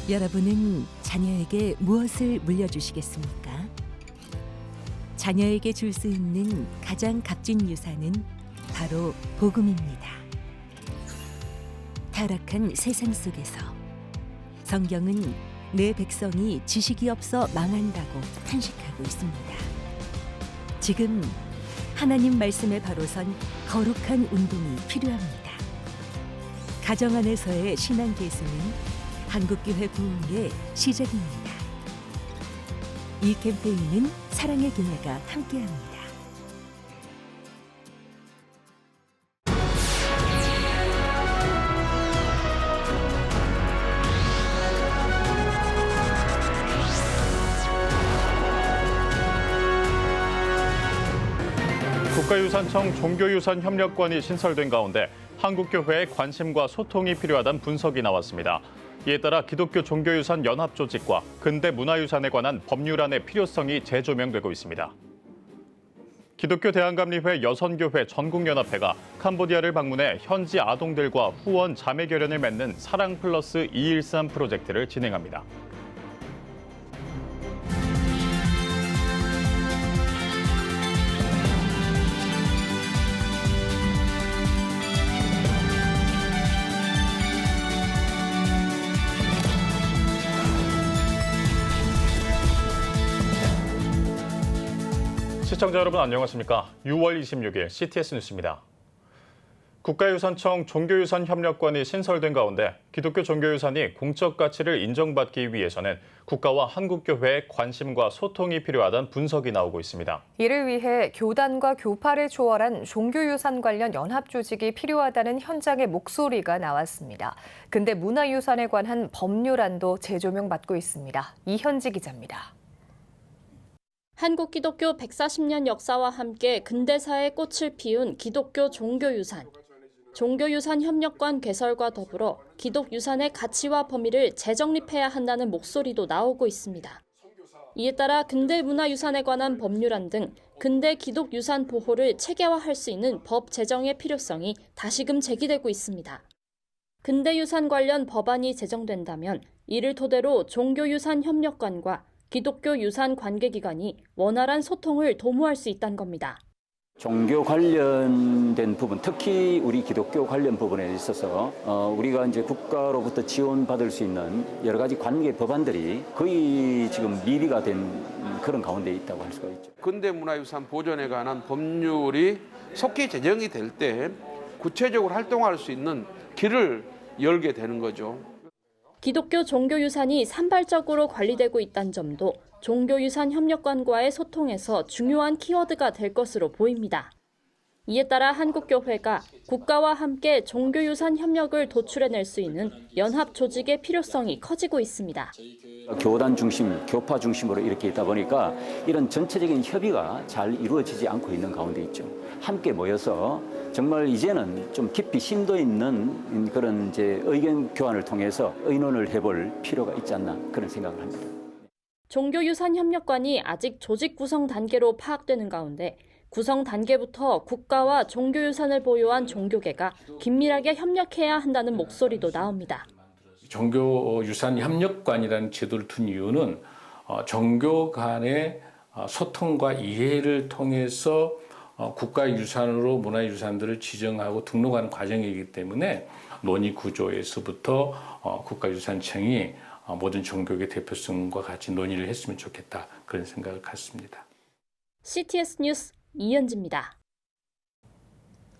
여러분은 자녀에게 무엇을 물려주시겠습니까? 자녀에게 줄 수 있는 가장 값진 유산은 바로 복음입니다. 타락한 세상 속에서 성경은 내 백성이 지식이 없어 망한다고 탄식하고 있습니다. 지금 하나님 말씀에 바로 선 거룩한 운동이 필요합니다. 가정 안에서의 신앙 계승은 한국교회 부흥의 시작입니다. 이 캠페인은 사랑의 교회가 함께합니다. 국가유산청 종교유산협력관이 신설된 가운데 한국교회의 관심과 소통이 필요하다는 분석이 나왔습니다. 이에 따라 기독교 종교유산 연합조직과 근대문화유산에 관한 법률안의 필요성이 재조명되고 있습니다. 기독교 대한감리회 여선교회 전국연합회가 캄보디아를 방문해 현지 아동들과 후원 자매결연을 맺는 사랑 플러스 213 프로젝트를 진행합니다. 시청자 여러분 안녕하십니까? 6월 26일 CTS 뉴스입니다. 국가유산청 종교유산협력관이 신설된 가운데 기독교 종교유산이 공적 가치를 인정받기 위해서는 국가와 한국교회의 관심과 소통이 필요하다는 분석이 나오고 있습니다. 이를 위해 교단과 교파를 초월한 종교유산 관련 연합조직이 필요하다는 현장의 목소리가 나왔습니다. 근데 문화유산에 관한 법률안도 재조명받고 있습니다. 이현지 기자입니다. 한국 기독교 140년 역사와 함께 근대사의 꽃을 피운 기독교 종교유산. 종교유산 협력관 개설과 더불어 기독유산의 가치와 범위를 재정립해야 한다는 목소리도 나오고 있습니다. 이에 따라 근대문화유산에 관한 법률안 등 근대 기독유산 보호를 체계화할 수 있는 법 제정의 필요성이 다시금 제기되고 있습니다. 근대유산 관련 법안이 제정된다면 이를 토대로 종교유산 협력관과 기독교 유산 관계기관이 원활한 소통을 도모할 수 있다는 겁니다. 종교 관련된 부분, 특히 우리 기독교 관련 부분에 있어서 우리가 이제 국가로부터 지원받을 수 있는 여러 가지 관계 법안들이 거의 지금 미비가 된 그런 가운데 있다고 할 수가 있죠. 근대문화유산 보존에 관한 법률이 속히 제정이 될 때 구체적으로 활동할 수 있는 길을 열게 되는 거죠. 기독교 종교유산이 산발적으로 관리되고 있다는 점도 종교유산 협력관과의 소통에서 중요한 키워드가 될 것으로 보입니다. 이에 따라 한국교회가 국가와 함께 종교유산 협력을 도출해낼 수 있는 연합 조직의 필요성이 커지고 있습니다. 교단 중심, 교파 중심으로 이렇게 있다 보니까 이런 전체적인 협의가 잘 이루어지지 않고 있는 가운데 있죠. 함께 모여서 정말 이제는 좀 깊이 심도 있는 그런 이제 의견 교환을 통해서 의논을 해볼 필요가 있지 않나 그런 생각을 합니다. 종교유산협력관이 아직 조직 구성 단계로 파악되는 가운데 구성 단계부터 국가와 종교유산을 보유한 종교계가 긴밀하게 협력해야 한다는 목소리도 나옵니다. 종교유산협력관이라는 제도를 둔 이유는 종교 간의 소통과 이해를 통해서 국가유산으로 문화유산들을 지정하고 등록하는 과정이기 때문에 논의 구조에서부터 국가유산청이 모든 종교계 대표성과 같이 논의를 했으면 좋겠다 그런 생각을 갖습니다. CTS 뉴스 이현지입니다.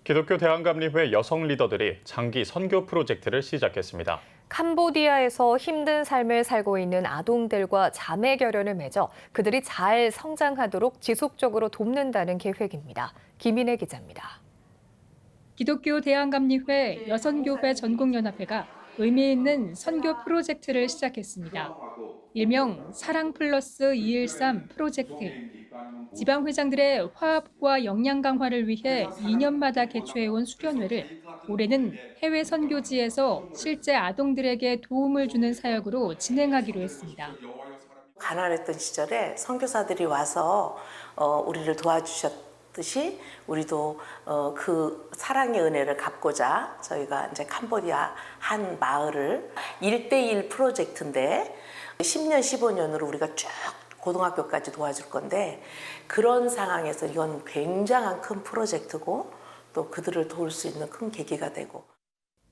기독교 대한감리회 여성 리더들이 장기 선교 프로젝트를 시작했습니다. 캄보디아에서 힘든 삶을 살고 있는 아동들과 자매 결연을 맺어 그들이 잘 성장하도록 지속적으로 돕는다는 계획입니다. 김인혜 기자입니다. 기독교 대한감리회 여선교회 전국연합회가 의미 있는 선교 프로젝트를 시작했습니다. 일명 사랑 플러스 213 프로젝트. 지방회장들의 화합과 역량 강화를 위해 2년마다 개최해온 수련회를 올해는 해외 선교지에서 실제 아동들에게 도움을 주는 사역으로 진행하기로 했습니다. 가난했던 시절에 선교사들이 와서 우리를 도와주셨던 듯이 우리도 그 사랑의 은혜를 갚고자 저희가 이제 캄보디아 한 마을을 1:1 프로젝트인데 10년, 15년으로 우리가 쭉 고등학교까지 도와줄 건데 그런 상황에서 이건 굉장한 큰 프로젝트고 또 그들을 도울 수 있는 큰 계기가 되고.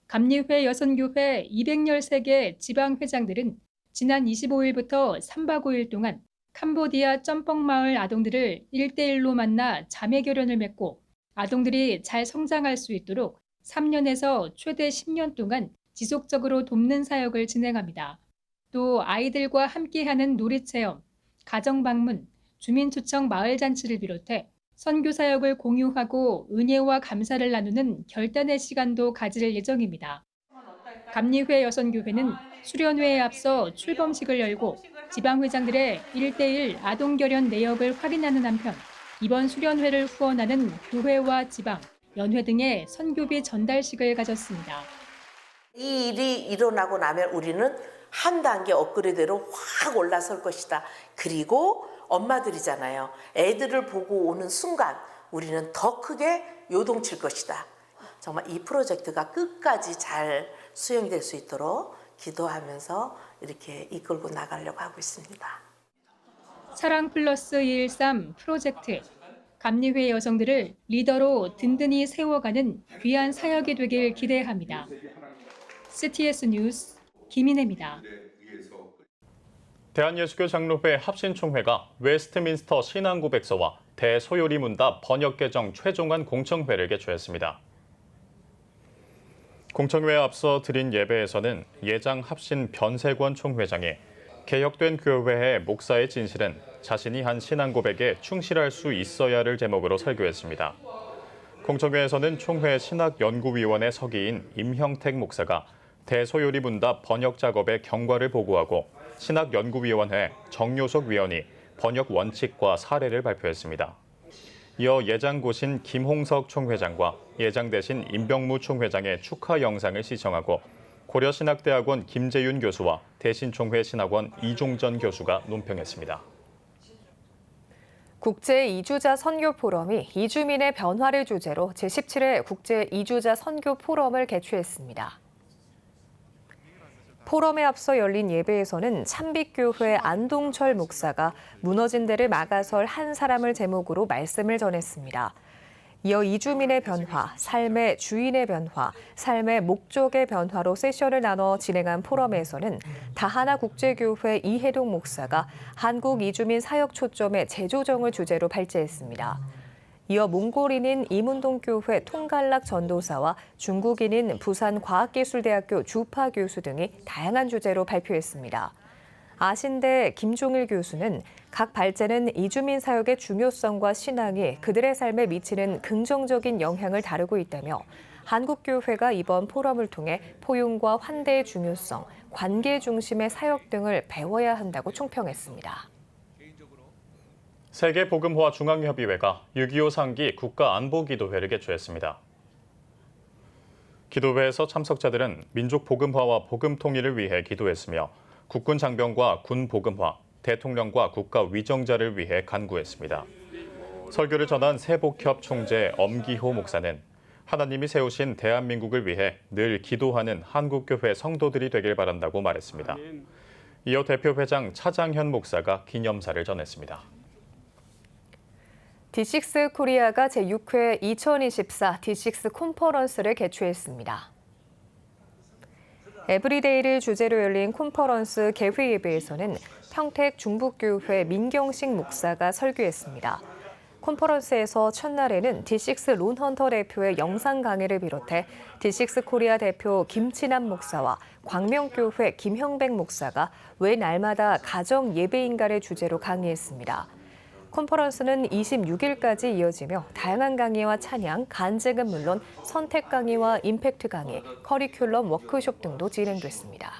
감리회 여선교회 213개 지방회장들은 지난 25일부터 3박 5일 동안 캄보디아 짬뽕마을 아동들을 1:1로 만나 자매결연을 맺고 아동들이 잘 성장할 수 있도록 3년에서 최대 10년 동안 지속적으로 돕는 사역을 진행합니다. 또 아이들과 함께하는 놀이체험, 가정방문, 주민초청 마을잔치를 비롯해 선교 사역을 공유하고 은혜와 감사를 나누는 결단의 시간도 가질 예정입니다. 감리회 여선교회는 수련회에 앞서 출범식을 열고 지방회장들의 1:1 아동결연 내역을 확인하는 한편 이번 수련회를 후원하는 교회와 지방, 연회 등의 선교비 전달식을 가졌습니다. 이 일이 일어나고 나면 우리는 한 단계 업그레이드로 확 올라설 것이다. 그리고 엄마들이잖아요. 애들을 보고 오는 순간 우리는 더 크게 요동칠 것이다. 정말 이 프로젝트가 끝까지 잘 수행될 수 있도록 기도하면서 이렇게 이끌고 나가려고 하고 있습니다. 사랑 플러스 213 프로젝트, 감리회 여성들을 리더로 든든히 세워가는 귀한 사역이 되길 기대합니다. CTS 뉴스 김인혜입니다. 대한예수교 장로회 합신총회가 웨스트민스터 신앙고백서와 대소요리 문답 번역 개정 최종안 공청회를 개최했습니다. 공청회에 앞서 드린 예배에서는 예장 합신 변세권 총회장이 개혁된 교회의 목사의 진실은 자신이 한 신앙고백에 충실할 수 있어야를 제목으로 설교했습니다. 공청회에서는 총회 신학연구위원회 서기인 임형택 목사가 대소요리 문답 번역 작업의 경과를 보고하고 신학연구위원회 정요석 위원이 번역 원칙과 사례를 발표했습니다. 이어 예장고신 김홍석 총회장과 예장 대신 임병무 총회장의 축하 영상을 시청하고 고려신학대학원 김재윤 교수와 대신총회 신학원 이종전 교수가 논평했습니다. 국제이주자 선교포럼이 이주민의 변화를 주제로 제17회 국제이주자 선교포럼을 개최했습니다. 포럼에 앞서 열린 예배에서는 참빛교회 안동철 목사가 무너진 데를 막아설 한 사람을 제목으로 말씀을 전했습니다. 이어 이주민의 변화, 삶의 주인의 변화, 삶의 목적의 변화로 세션을 나눠 진행한 포럼에서는 다하나 국제교회 이혜동 목사가 한국 이주민 사역 초점의 재조정을 주제로 발제했습니다. 이어 몽골인인 이문동교회 통갈락 전도사와 중국인인 부산과학기술대학교 주파 교수 등이 다양한 주제로 발표했습니다. 아신대 김종일 교수는 각 발제는 이주민 사역의 중요성과 신앙이 그들의 삶에 미치는 긍정적인 영향을 다루고 있다며 한국교회가 이번 포럼을 통해 포용과 환대의 중요성, 관계 중심의 사역 등을 배워야 한다고 총평했습니다. 세계복음화 중앙협의회가 6.25 상기 국가안보기도회를 개최했습니다. 기도회에서 참석자들은 민족 복음화와 복음 통일을 위해 기도했으며 국군 장병과 군 복음화, 대통령과 국가 위정자를 위해 간구했습니다. 설교를 전한 세복협 총재 엄기호 목사는 하나님이 세우신 대한민국을 위해 늘 기도하는 한국교회 성도들이 되길 바란다고 말했습니다. 이어 대표회장 차장현 목사가 기념사를 전했습니다. D6 코리아가 제6회 2024 D6 컨퍼런스를 개최했습니다. 에브리데이를 주제로 열린 컨퍼런스 개회 예배에서는 평택 중북교회 민경식 목사가 설교했습니다. 컨퍼런스에서 첫날에는 D6 론헌터 대표의 영상 강의를 비롯해 D6 코리아 대표 김친남 목사와 광명교회 김형백 목사가 왜 날마다 가정 예배인가를 주제로 강의했습니다. 컨퍼런스는 26일까지 이어지며 다양한 강의와 찬양, 간증은 물론 선택 강의와 임팩트 강의, 커리큘럼 워크숍 등도 진행됐습니다.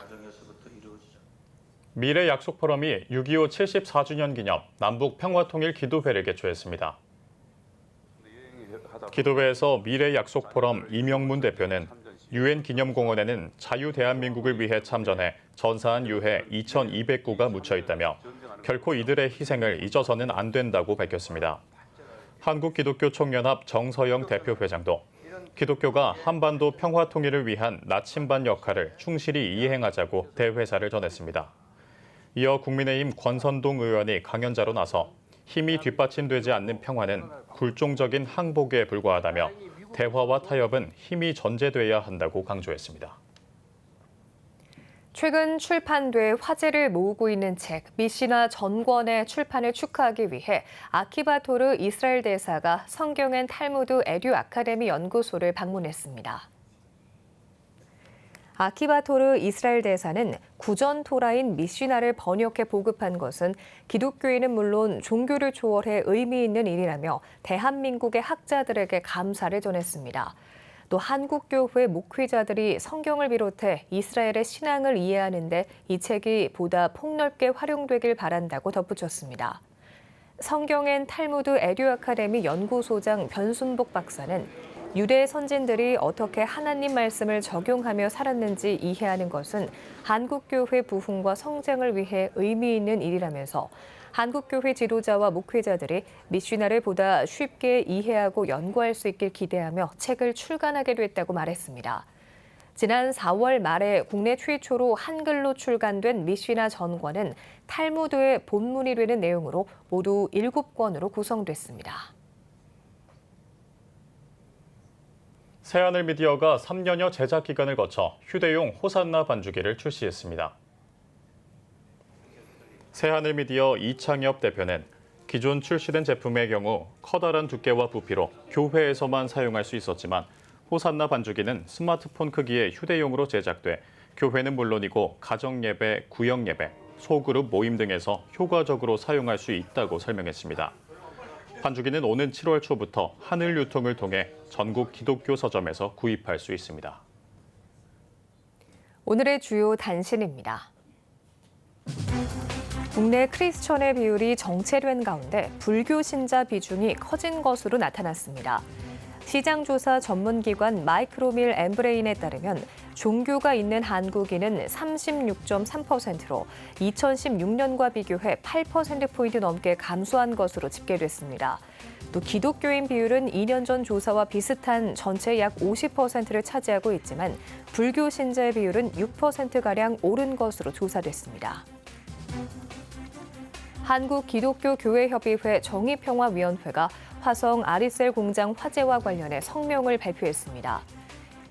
미래 약속 포럼이 6.25 74주년 기념 남북 평화통일 기도회를 개최했습니다. 기도회에서 미래 약속 포럼 이명문 대표는 유엔 기념공원에는 자유 대한민국을 위해 참전해 전사한 유해 2,200구가 묻혀 있다며 결코 이들의 희생을 잊어서는 안 된다고 밝혔습니다. 한국기독교총연합 정서영 대표회장도 기독교가 한반도 평화 통일을 위한 나침반 역할을 충실히 이행하자고 대회사를 전했습니다. 이어 국민의힘 권선동 의원이 강연자로 나서 힘이 뒷받침되지 않는 평화는 굴종적인 항복에 불과하다며 대화와 타협은 힘이 전제돼야 한다고 강조했습니다. 최근 출판돼 화제를 모으고 있는 책 미시나 전권의 출판을 축하하기 위해 아키바토르 이스라엘 대사가 성경 앤 탈무드 에듀 아카데미 연구소를 방문했습니다. 아키바토르 이스라엘 대사는 구전 토라인 미시나를 번역해 보급한 것은 기독교인은 물론 종교를 초월해 의미 있는 일이라며 대한민국의 학자들에게 감사를 전했습니다. 또 한국교회 목회자들이 성경을 비롯해 이스라엘의 신앙을 이해하는 데 이 책이 보다 폭넓게 활용되길 바란다고 덧붙였습니다. 성경 앤 탈무드 에듀 아카데미 연구소장 변순복 박사는 유대 선진들이 어떻게 하나님 말씀을 적용하며 살았는지 이해하는 것은 한국교회 부흥과 성장을 위해 의미 있는 일이라면서 한국교회 지도자와 목회자들이 미시나를 보다 쉽게 이해하고 연구할 수 있길 기대하며 책을 출간하게 됐다고 말했습니다. 지난 4월 말에 국내 최초로 한글로 출간된 미시나 전권은 탈무드의 본문이 되는 내용으로 모두 7권으로 구성됐습니다. 새하늘미디어가 3년여 제작 기간을 거쳐 휴대용 호산나 반죽기를 출시했습니다. 새하늘미디어 이창엽 대표는 기존 출시된 제품의 경우 커다란 두께와 부피로 교회에서만 사용할 수 있었지만 호산나 반죽기는 스마트폰 크기의 휴대용으로 제작돼 교회는 물론이고 가정예배, 구역예배, 소그룹 모임 등에서 효과적으로 사용할 수 있다고 설명했습니다. 반죽기는 오는 7월 초부터 하늘 유통을 통해 전국 기독교 서점에서 구입할 수 있습니다. 오늘의 주요 단신입니다. 국내 크리스천의 비율이 정체된 가운데 불교 신자 비중이 커진 것으로 나타났습니다. 시장조사 전문기관 마이크로밀 엠브레인에 따르면 종교가 있는 한국인은 36.3%로 2016년과 비교해 8%포인트 넘게 감소한 것으로 집계됐습니다. 또 기독교인 비율은 2년 전 조사와 비슷한 전체의 약 50%를 차지하고 있지만 불교 신자의 비율은 6%가량 오른 것으로 조사됐습니다. 한국기독교교회협의회 정의평화위원회가 화성 아리셀 공장 화재와 관련해 성명을 발표했습니다.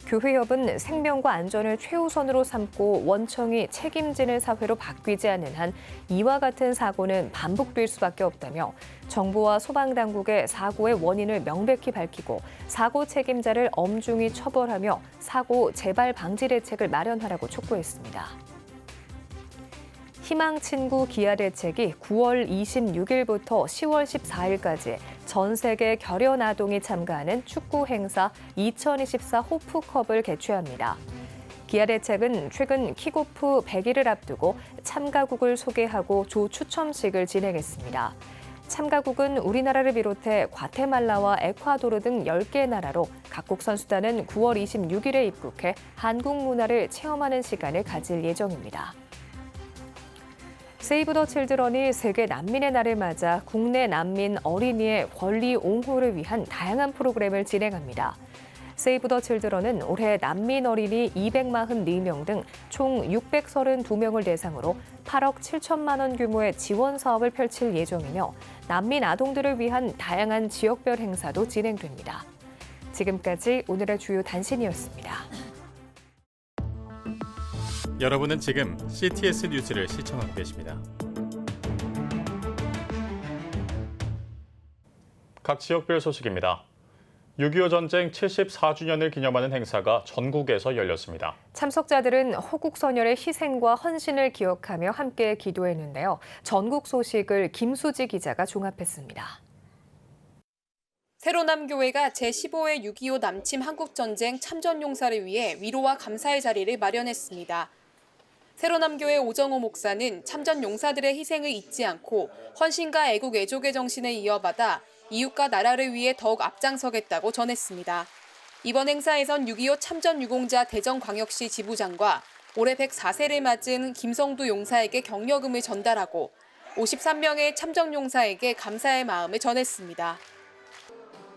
교회협은 생명과 안전을 최우선으로 삼고 원청이 책임지는 사회로 바뀌지 않는 한 이와 같은 사고는 반복될 수밖에 없다며 정부와 소방당국의 사고의 원인을 명백히 밝히고 사고 책임자를 엄중히 처벌하며 사고 재발 방지 대책을 마련하라고 촉구했습니다. 희망친구 기아 대책이 9월 26일부터 10월 14일까지 전 세계 결연 아동이 참가하는 축구 행사 2024 호프컵을 개최합니다. 기아 대책은 최근 킥오프 100일을 앞두고 참가국을 소개하고 조 추첨식을 진행했습니다. 참가국은 우리나라를 비롯해 과테말라와 에콰도르 등 10개 나라로 각국 선수단은 9월 26일에 입국해 한국 문화를 체험하는 시간을 가질 예정입니다. 세이브 더 칠드런이 세계 난민의 날을 맞아 국내 난민 어린이의 권리 옹호를 위한 다양한 프로그램을 진행합니다. 세이브 더 칠드런은 올해 난민 어린이 244명 등 총 632명을 대상으로 8억 7천만 원 규모의 지원 사업을 펼칠 예정이며 난민 아동들을 위한 다양한 지역별 행사도 진행됩니다. 지금까지 오늘의 주요 단신이었습니다. 여러분은 지금 CTS 뉴스를 시청하고 계십니다. 각 지역별 소식입니다. 6.25 전쟁 74주년을 기념하는 행사가 전국에서 열렸습니다. 참석자들은 호국 선열의 희생과 헌신을 기억하며 함께 기도했는데요. 전국 소식을 김수지 기자가 종합했습니다. 세로남교회가 제15회 6.25 남침 한국전쟁 참전용사를 위해 위로와 감사의 자리를 마련했습니다. 세로남교회 오정호 목사는 참전용사들의 희생을 잊지 않고 헌신과 애국 애족의 정신을 이어받아 이웃과 나라를 위해 더욱 앞장서겠다고 전했습니다. 이번 행사에선 6.25 참전유공자 대전광역시 지부장과 올해 104세를 맞은 김성두 용사에게 격려금을 전달하고 53명의 참전용사에게 감사의 마음을 전했습니다.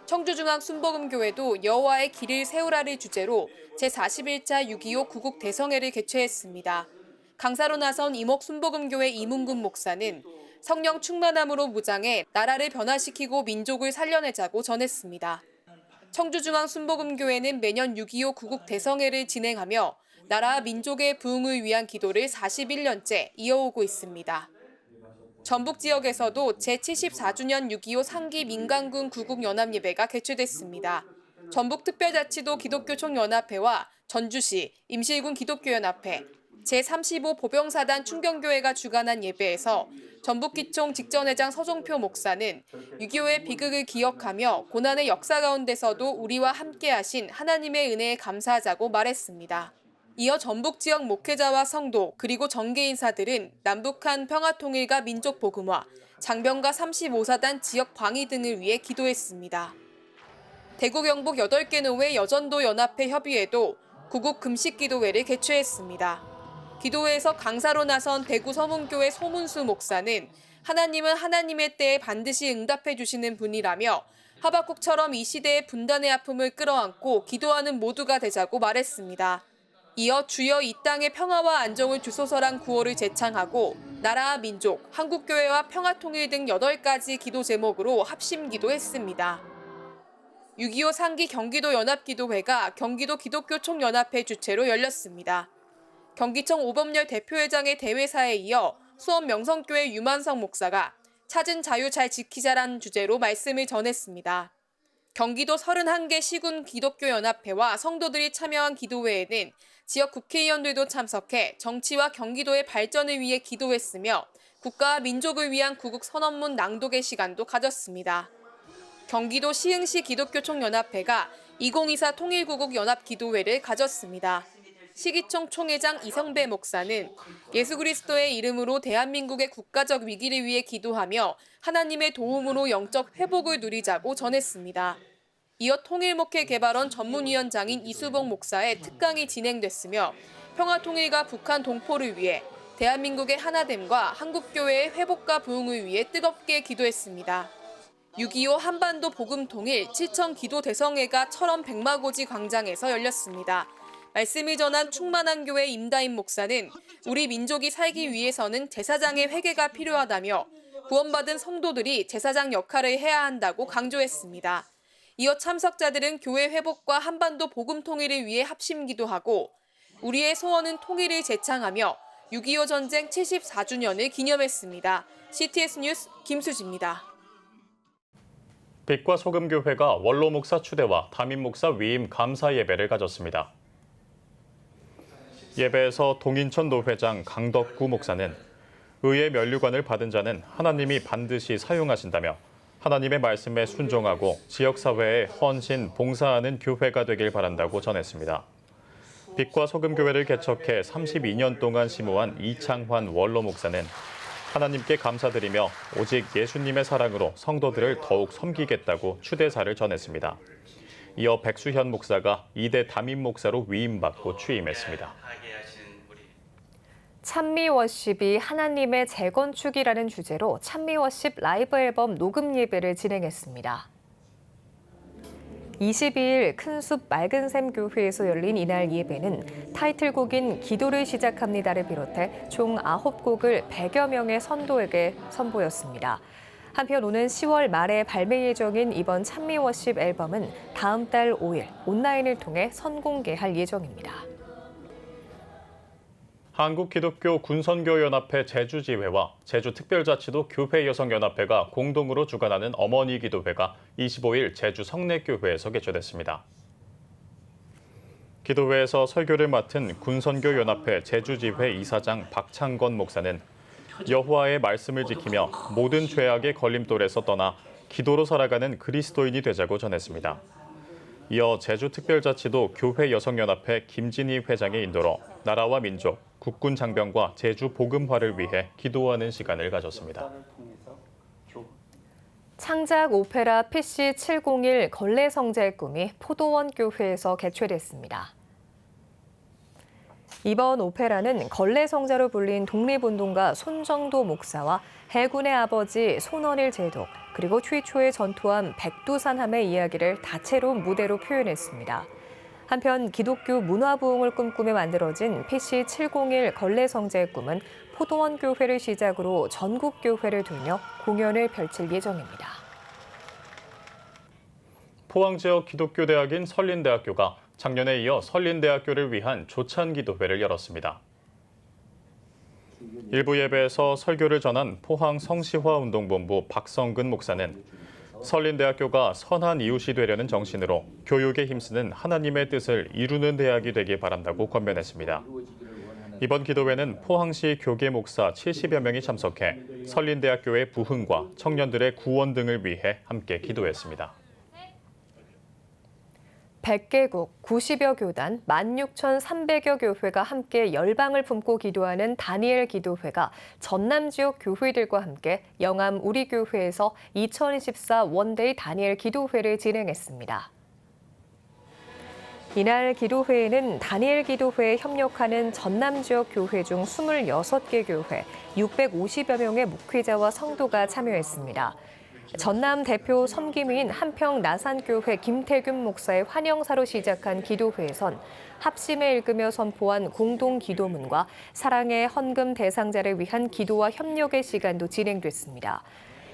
청주중앙 순복음교회도 여호와의 길을 세우라를 주제로 제41차 6.25 구국 대성회를 개최했습니다. 강사로 나선 이목 순복음교회 이문근 목사는 성령 충만함으로 무장해 나라를 변화시키고 민족을 살려내자고 전했습니다. 청주중앙 순복음교회는 매년 6.25 구국 대성회를 진행하며 나라와 민족의 부흥을 위한 기도를 41년째 이어오고 있습니다. 전북 지역에서도 제74주년 6.25 상기 민간군 구국연합예배가 개최됐습니다. 전북특별자치도 기독교총연합회와 전주시 임실군 기독교연합회, 제35 보병사단 충경교회가 주관한 예배에서 전북기총 직전회장 서종표 목사는 6.25의 비극을 기억하며 고난의 역사 가운데서도 우리와 함께하신 하나님의 은혜에 감사하자고 말했습니다. 이어 전북 지역 목회자와 성도 그리고 정계인사들은 남북한 평화통일과 민족복음화, 장병가 35사단 지역 방위 등을 위해 기도했습니다. 대구 경북 8개 노회 여전도 연합회 협의회도 구국 금식기도회를 개최했습니다. 기도회에서 강사로 나선 대구 서문교회 소문수 목사는 하나님은 하나님의 때에 반드시 응답해 주시는 분이라며 하박국처럼 이 시대의 분단의 아픔을 끌어안고 기도하는 모두가 되자고 말했습니다. 이어 주여 이 땅의 평화와 안정을 주소서란 구호를 제창하고 나라와 민족, 한국교회와 평화통일 등 8가지 기도 제목으로 합심 기도했습니다. 6.25 상기 경기도 연합기도회가 경기도 기독교총연합회 주최로 열렸습니다. 경기청 오범열 대표회장의 대회사에 이어 수원 명성교회 유만성 목사가 찾은 자유 잘 지키자라는 주제로 말씀을 전했습니다. 경기도 31개 시군 기독교연합회와 성도들이 참여한 기도회에는 지역 국회의원들도 참석해 정치와 경기도의 발전을 위해 기도했으며 국가와 민족을 위한 구국 선언문 낭독의 시간도 가졌습니다. 경기도 시흥시 기독교총연합회가 2024 통일구국 연합기도회를 가졌습니다. 시기총 총회장 이성배 목사는 예수 그리스도의 이름으로 대한민국의 국가적 위기를 위해 기도하며 하나님의 도움으로 영적 회복을 누리자고 전했습니다. 이어 통일목회개발원 전문위원장인 이수봉 목사의 특강이 진행됐으며 평화통일과 북한 동포를 위해 대한민국의 하나됨과 한국교회의 회복과 부흥을 위해 뜨겁게 기도했습니다. 6.25 한반도 복음통일 7천 기도 대성회가 철원 백마고지 광장에서 열렸습니다. 말씀을 전한 충만한 교회 임다인 목사는 우리 민족이 살기 위해서는 제사장의 회개가 필요하다며 구원받은 성도들이 제사장 역할을 해야 한다고 강조했습니다. 이어 참석자들은 교회 회복과 한반도 복음 통일을 위해 합심 기도하고 우리의 소원은 통일을 제창하며 6.25 전쟁 74주년을 기념했습니다. CTS 뉴스 김수지입니다. 빛과 소금교회가 원로 목사 추대와 담임 목사 위임 감사 예배를 가졌습니다. 예배에서 동인천 노회장 강덕구 목사는 의의 면류관을 받은 자는 하나님이 반드시 사용하신다며 하나님의 말씀에 순종하고 지역사회에 헌신, 봉사하는 교회가 되길 바란다고 전했습니다. 빛과 소금교회를 개척해 32년 동안 심호한 이창환 원로 목사는 하나님께 감사드리며 오직 예수님의 사랑으로 성도들을 더욱 섬기겠다고 추대사를 전했습니다. 이어 백수현 목사가 2대 담임 목사로 위임받고 취임했습니다. 찬미워십이 하나님의 재건축이라는 주제로 찬미워십 라이브 앨범 녹음 예배를 진행했습니다. 22일 큰숲 맑은샘 교회에서 열린 이날 예배는 타이틀곡인 기도를 시작합니다를 비롯해 총 9곡을 100여 명의 선도에게 선보였습니다. 한편 오는 10월 말에 발매 예정인 이번 찬미워십 앨범은 다음 달 5일 온라인을 통해 선공개할 예정입니다. 한국기독교 군선교연합회 제주지회와 제주특별자치도 교회여성연합회가 공동으로 주관하는 어머니 기도회가 25일 제주 성례교회에서 개최됐습니다. 기도회에서 설교를 맡은 군선교연합회 제주지회 이사장 박창건 목사는 여호와의 말씀을 지키며 모든 죄악의 걸림돌에서 떠나 기도로 살아가는 그리스도인이 되자고 전했습니다. 이어 제주특별자치도 교회여성연합회 김진희 회장의 인도로 나라와 민족, 국군 장병과 제주 복음화를 위해 기도하는 시간을 가졌습니다. 창작 오페라 PC701 걸레성자의 꿈이 포도원 교회에서 개최됐습니다. 이번 오페라는 걸레성자로 불린 독립운동가 손정도 목사와 해군의 아버지 손원일 제독, 그리고 최초의 전투함 백두산함의 이야기를 다채로운 무대로 표현했습니다. 한편 기독교 문화부흥을 꿈꾸며 만들어진 PC701 걸레성자의 꿈은 포도원 교회를 시작으로 전국 교회를 돌며 공연을 펼칠 예정입니다. 포항 지역 기독교 대학인 설린대학교가 작년에 이어 설린대학교를 위한 조찬 기도회를 열었습니다. 일부 예배에서 설교를 전한 포항 성시화운동본부 박성근 목사는 설린대학교가 선한 이웃이 되려는 정신으로 교육에 힘쓰는 하나님의 뜻을 이루는 대학이 되길 바란다고 권면했습니다. 이번 기도회는 포항시 교계 목사 70여 명이 참석해 설린대학교의 부흥과 청년들의 구원 등을 위해 함께 기도했습니다. 100개국, 90여 교단, 16,300여 교회가 함께 열방을 품고 기도하는 다니엘 기도회가 전남 지역 교회들과 함께 영암 우리교회에서 2024 원데이 다니엘 기도회를 진행했습니다. 이날 기도회에는 다니엘 기도회에 협력하는 전남 지역 교회 중 26개 교회, 650여 명의 목회자와 성도가 참여했습니다. 전남 대표 섬김인 한평 나산교회 김태균 목사의 환영사로 시작한 기도회에선 합심에 읽으며 선포한 공동 기도문과 사랑의 헌금 대상자를 위한 기도와 협력의 시간도 진행됐습니다.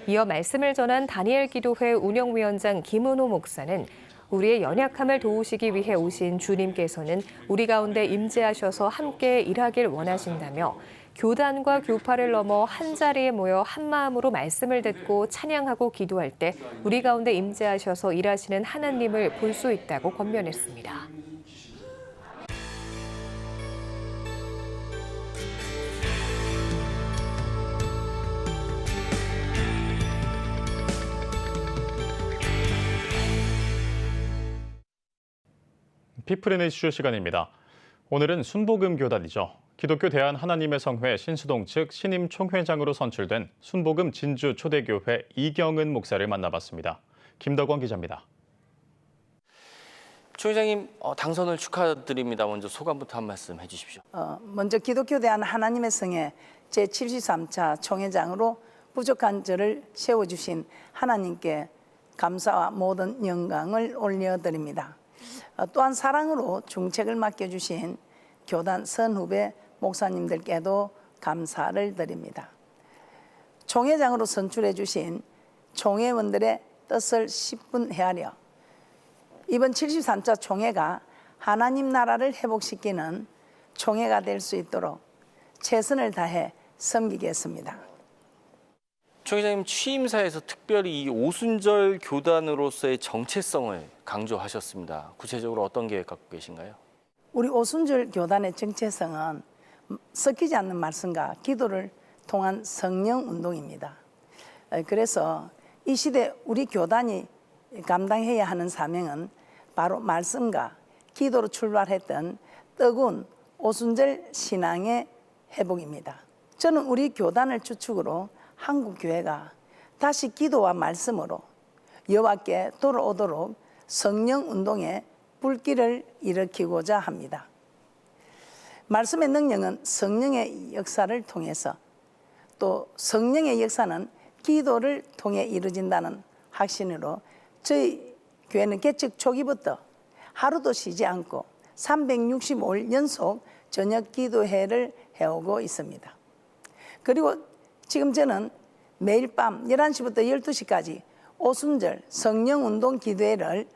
이어 말씀을 전한 다니엘 기도회 운영위원장 김은호 목사는 우리의 연약함을 도우시기 위해 오신 주님께서는 우리 가운데 임재하셔서 함께 일하길 원하신다며 교단과 교파를 넘어 한자리에 모여 한마음으로 말씀을 듣고 찬양하고 기도할 때 우리 가운데 임재하셔서 일하시는 하나님을 볼 수 있다고 권면했습니다. 피플인 이슈 시간입니다. 오늘은 순복음 교단이죠. 기독교 대한하나님의 성회 신수동 측 신임 총회장으로 선출된 순복음 진주 초대교회 이경은 목사를 만나봤습니다. 김덕원 기자입니다. 초 회장님 당선을 축하드립니다. 먼저 소감부터 한 말씀 해주십시오. 먼저 기독교 대한하나님의 성회 제73차 총회장으로 부족한 저를 세워주신 하나님께 감사와 모든 영광을 올려드립니다. 또한 사랑으로 중책을 맡겨주신 교단 선후배 목사님들께도 감사를 드립니다. 총회장으로 선출해 주신 총회원들의 뜻을 10분 헤아려 이번 73차 총회가 하나님 나라를 회복시키는 총회가 될 수 있도록 최선을 다해 섬기겠습니다. 초 회장님 취임사에서 특별히 이 오순절 교단으로서의 정체성을 강조하셨습니다. 구체적으로 어떤 계획 갖고 계신가요? 우리 오순절 교단의 정체성은 섞이지 않는 말씀과 기도를 통한 성령 운동입니다. 그래서 이 시대 우리 교단이 감당해야 하는 사명은 바로 말씀과 기도로 출발했던 뜨거운 오순절 신앙의 회복입니다. 저는 우리 교단을 주축으로 한국교회가 다시 기도와 말씀으로 여호와께 돌아오도록 성령 운동의 불길을 일으키고자 합니다. 말씀의 능력은 성령의 역사를 통해서 또 성령의 역사는 기도를 통해 이루어진다는 확신으로 저희 교회는 개척 초기부터 하루도 쉬지 않고 365일 연속 저녁 기도회를 해오고 있습니다. 그리고 지금 저는 매일 밤 11시부터 12시까지 오순절 성령운동 기도회를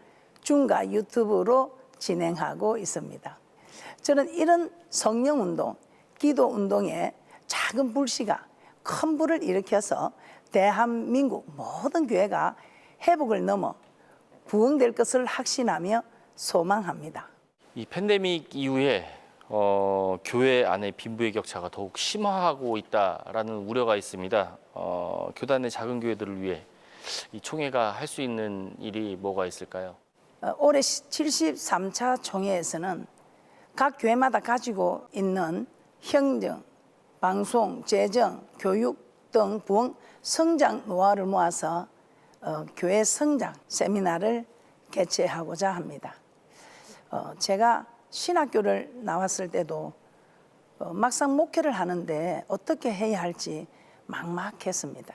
줌과 유튜브로 진행하고 있습니다. 저는 이런 성령운동, 기도운동에 작은 불씨가 큰 불을 일으켜서 대한민국 모든 교회가 회복을 넘어 부흥될 것을 확신하며 소망합니다. 이 팬데믹 이후에 교회 안의 빈부의 격차가 더욱 심화하고 있다라는 우려가 있습니다. 교단의 작은 교회들을 위해 이 총회가 할 수 있는 일이 뭐가 있을까요? 올해 73차 총회에서는 각 교회마다 가지고 있는 행정, 방송, 재정, 교육 등 부흥 성장 노하우를 모아서 교회 성장 세미나를 개최하고자 합니다. 제가 신학교를 나왔을 때도 막상 목회를 하는데 어떻게 해야 할지 막막했습니다.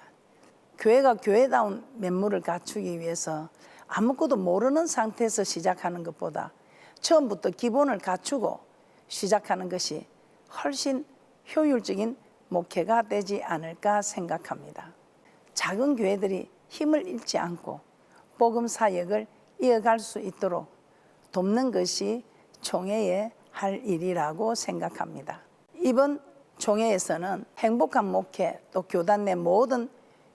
교회가 교회다운 면모를 갖추기 위해서 아무것도 모르는 상태에서 시작하는 것보다 처음부터 기본을 갖추고 시작하는 것이 훨씬 효율적인 목회가 되지 않을까 생각합니다. 작은 교회들이 힘을 잃지 않고 복음 사역을 이어갈 수 있도록 돕는 것이 총회의 할 일이라고 생각합니다. 이번 총회에서는 행복한 목회 또 교단 내 모든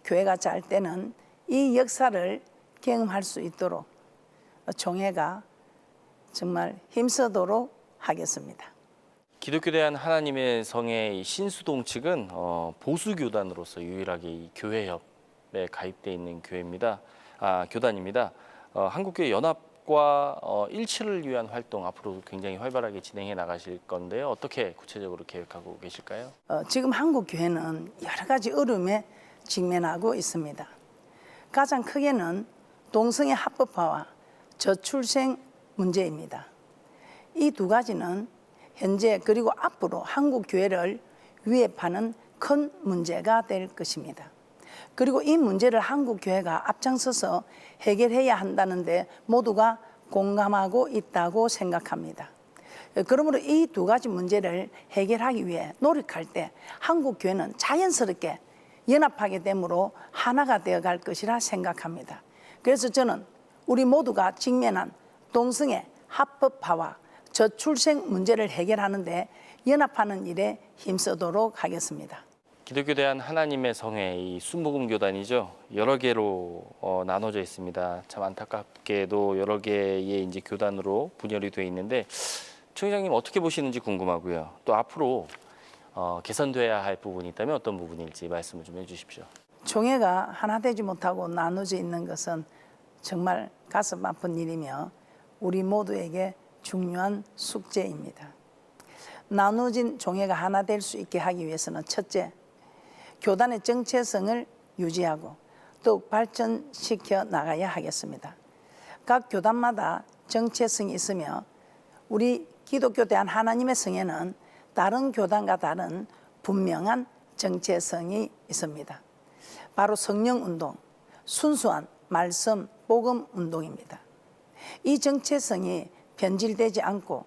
교회가 잘 때는 이 역사를 경험할 수 있도록 총회가 정말 힘쓰도록 하겠습니다. 기독교 대한 하나님의 성의 신수동 측은 보수 교단으로서 유일하게 이 교회협에 가입돼 있는 교단입니다. 한국교회 연합과 일치를 위한 활동 앞으로 굉장히 활발하게 진행해 나가실 건데요. 어떻게 구체적으로 계획하고 계실까요? 지금 한국교회는 여러 가지 어려움에 직면하고 있습니다. 가장 크게는 동성애 합법화와 저출생 문제입니다. 이 두 가지는 현재 그리고 앞으로 한국 교회를 위협하는 큰 문제가 될 것입니다. 그리고 이 문제를 한국 교회가 앞장서서 해결해야 한다는데 모두가 공감하고 있다고 생각합니다. 그러므로 이 두 가지 문제를 해결하기 위해 노력할 때 한국 교회는 자연스럽게 연합하게 되므로 하나가 되어갈 것이라 생각합니다. 그래서 저는 우리 모두가 직면한 동성애 합법화와 저출생 문제를 해결하는 데 연합하는 일에 힘쓰도록 하겠습니다. 기독교 대한 하나님의 성회 이 순복음 교단이죠. 여러 개로 나눠져 있습니다. 참 안타깝게도 여러 개의 이제 교단으로 분열이 되어 있는데 총회장님 어떻게 보시는지 궁금하고요. 또 앞으로 개선돼야 할 부분이 있다면 어떤 부분일지 말씀을 좀 해주십시오. 총회가 하나 되지 못하고 나눠져 있는 것은 정말 가슴 아픈 일이며 우리 모두에게 중요한 숙제입니다. 나눠진 총회가 하나 될 수 있게 하기 위해서는 첫째, 교단의 정체성을 유지하고 더욱 발전시켜 나가야 하겠습니다. 각 교단마다 정체성이 있으며 우리 기독교 대한 하나님의 성에는 다른 교단과 다른 분명한 정체성이 있습니다. 바로 성령운동, 순수한 말씀, 복음 운동입니다. 이 정체성이 변질되지 않고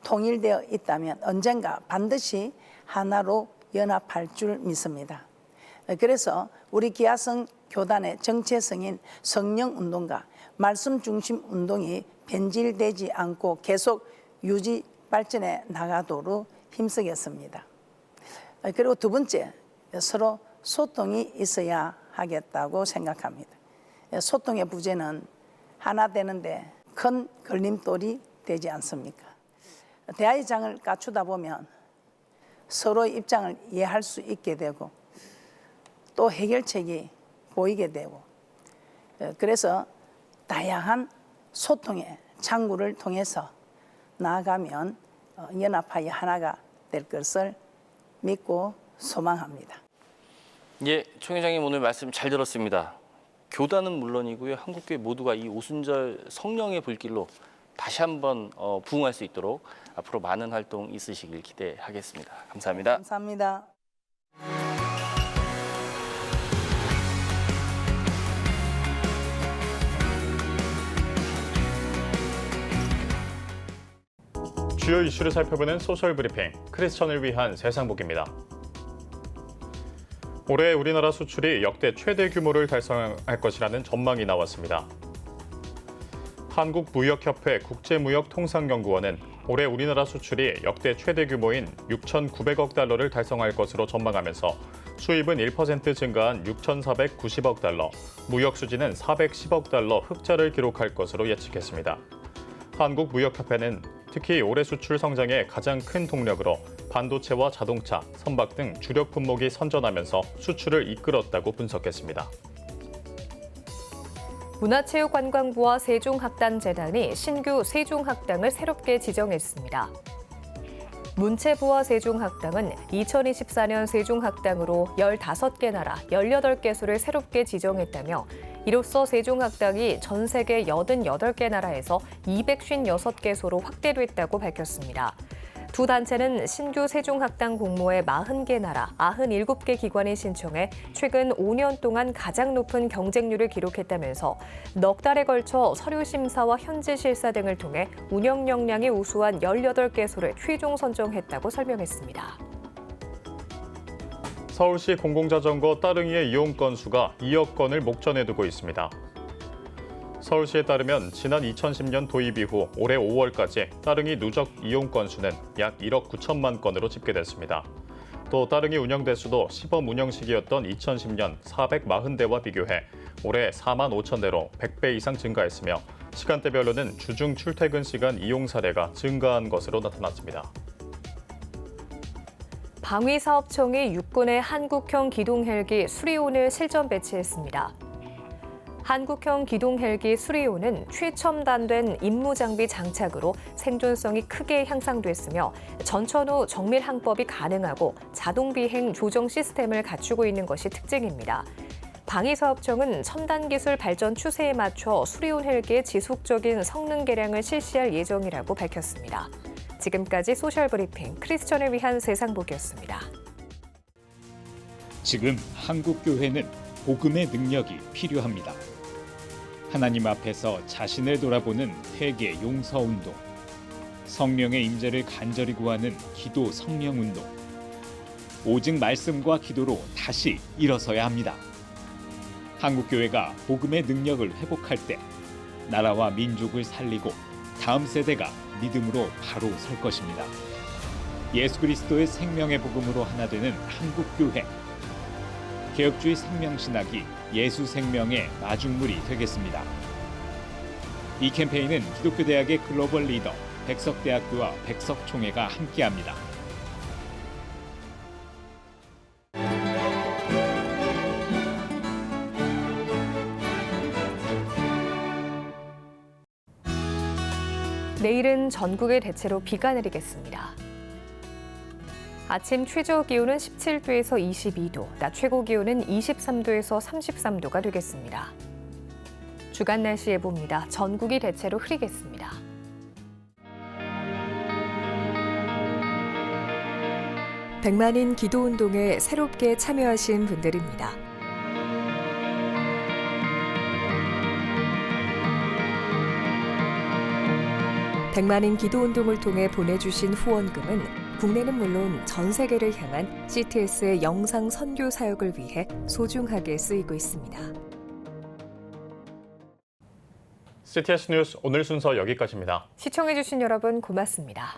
통일되어 있다면 언젠가 반드시 하나로 연합할 줄 믿습니다. 그래서 우리 기아성 교단의 정체성인 성령운동과 말씀 중심 운동이 변질되지 않고 계속 유지 발전해 나가도록 힘쓰겠습니다. 그리고 두 번째, 서로 소통이 있어야 하겠다고 생각합니다. 소통의 부재는 하나 되는데 큰 걸림돌이 되지 않습니까? 대화의 장을 갖추다 보면 서로의 입장을 이해할 수 있게 되고 또 해결책이 보이게 되고 그래서 다양한 소통의 창구를 통해서 나아가면 연합하여 하나가 될 것을 믿고 소망합니다. 예, 총회장님 오늘 말씀 잘 들었습니다. 교단은 물론이고요. 한국교회 모두가 이 오순절 성령의 불길로 다시 한번 부흥할 수 있도록 앞으로 많은 활동 있으시길 기대하겠습니다. 감사합니다. 감사합니다. 주요 이슈를 살펴보는 소셜 브리핑, 크리스천을 위한 세상복입니다. 올해 우리나라 수출이 역대 최대 규모를 달성할 것이라는 전망이 나왔습니다. 한국무역협회 국제무역통상연구원은 올해 우리나라 수출이 역대 최대 규모인 6,900억 달러를 달성할 것으로 전망하면서 수입은 1% 증가한 6,490억 달러, 무역 수지는 410억 달러 흑자를 기록할 것으로 예측했습니다. 한국무역협회는 특히 올해 수출 성장의 가장 큰 동력으로 반도체와 자동차, 선박 등 주력 품목이 선전하면서 수출을 이끌었다고 분석했습니다. 문화체육관광부와 세종학당재단이 신규 세종학당을 새롭게 지정했습니다. 문체부와 세종학당은 2024년 세종학당으로 15개 나라 18개소를 새롭게 지정했다며 이로써 세종학당이 전 세계 88개 나라에서 256개소로 확대됐다고 밝혔습니다. 두 단체는 신규 세종학당 공모에 40개 나라, 97개 기관이 신청해 최근 5년 동안 가장 높은 경쟁률을 기록했다면서 넉 달에 걸쳐 서류 심사와 현지 실사 등을 통해 운영 역량이 우수한 18개소를 최종 선정했다고 설명했습니다. 서울시 공공자전거 따릉이의 이용 건수가 2억 건을 목전에 두고 있습니다. 서울시에 따르면 지난 2010년 도입 이후 올해 5월까지 따릉이 누적 이용 건수는 약 1억 9천만 건으로 집계됐습니다. 또 따릉이 운영 대수도 시범 운영 시기였던 2010년 440대와 비교해 올해 4만 5천 대로 100배 이상 증가했으며 시간대별로는 주중 출퇴근 시간 이용 사례가 증가한 것으로 나타났습니다. 방위사업청이 육군의 한국형 기동 헬기 수리온을 실전 배치했습니다. 한국형 기동 헬기 수리온은 최첨단된 임무 장비 장착으로 생존성이 크게 향상됐으며 전천 후 정밀 항법이 가능하고 자동 비행 조정 시스템을 갖추고 있는 것이 특징입니다. 방위사업청은 첨단 기술 발전 추세에 맞춰 수리온 헬기의 지속적인 성능 개량을 실시할 예정이라고 밝혔습니다. 지금까지 소셜브리핑 크리스천을 위한 세상보기였습니다. 지금 한국교회는 복음의 능력이 필요합니다. 하나님 앞에서 자신을 돌아보는 회개 용서운동, 성령의 임재를 간절히 구하는 기도 성령운동, 오직 말씀과 기도로 다시 일어서야 합니다. 한국교회가 복음의 능력을 회복할 때 나라와 민족을 살리고 다음 세대가 믿음으로 바로 설 것입니다. 예수 그리스도의 생명의 복음으로 하나 되는 한국교회. 개혁주의 생명신학이 예수 생명의 마중물이 되겠습니다. 이 캠페인은 기독교대학의 글로벌 리더 백석대학교와 백석총회가 함께합니다. 내일은 전국에 대체로 비가 내리겠습니다. 아침 최저 기온은 17도에서 22도, 낮 최고 기온은 23도에서 33도가 되겠습니다. 주간 날씨 예보입니다. 전국이 대체로 흐리겠습니다. 백만인 기도운동에 새롭게 참여하신 분들입니다. 백만인 기도운동을 통해 보내주신 후원금은 국내는 물론 전 세계를 향한 CTS의 영상 선교 사역을 위해 소중하게 쓰이고 있습니다. CTS 뉴스 오늘 순서 여기까지입니다. 시청해주신 여러분 고맙습니다.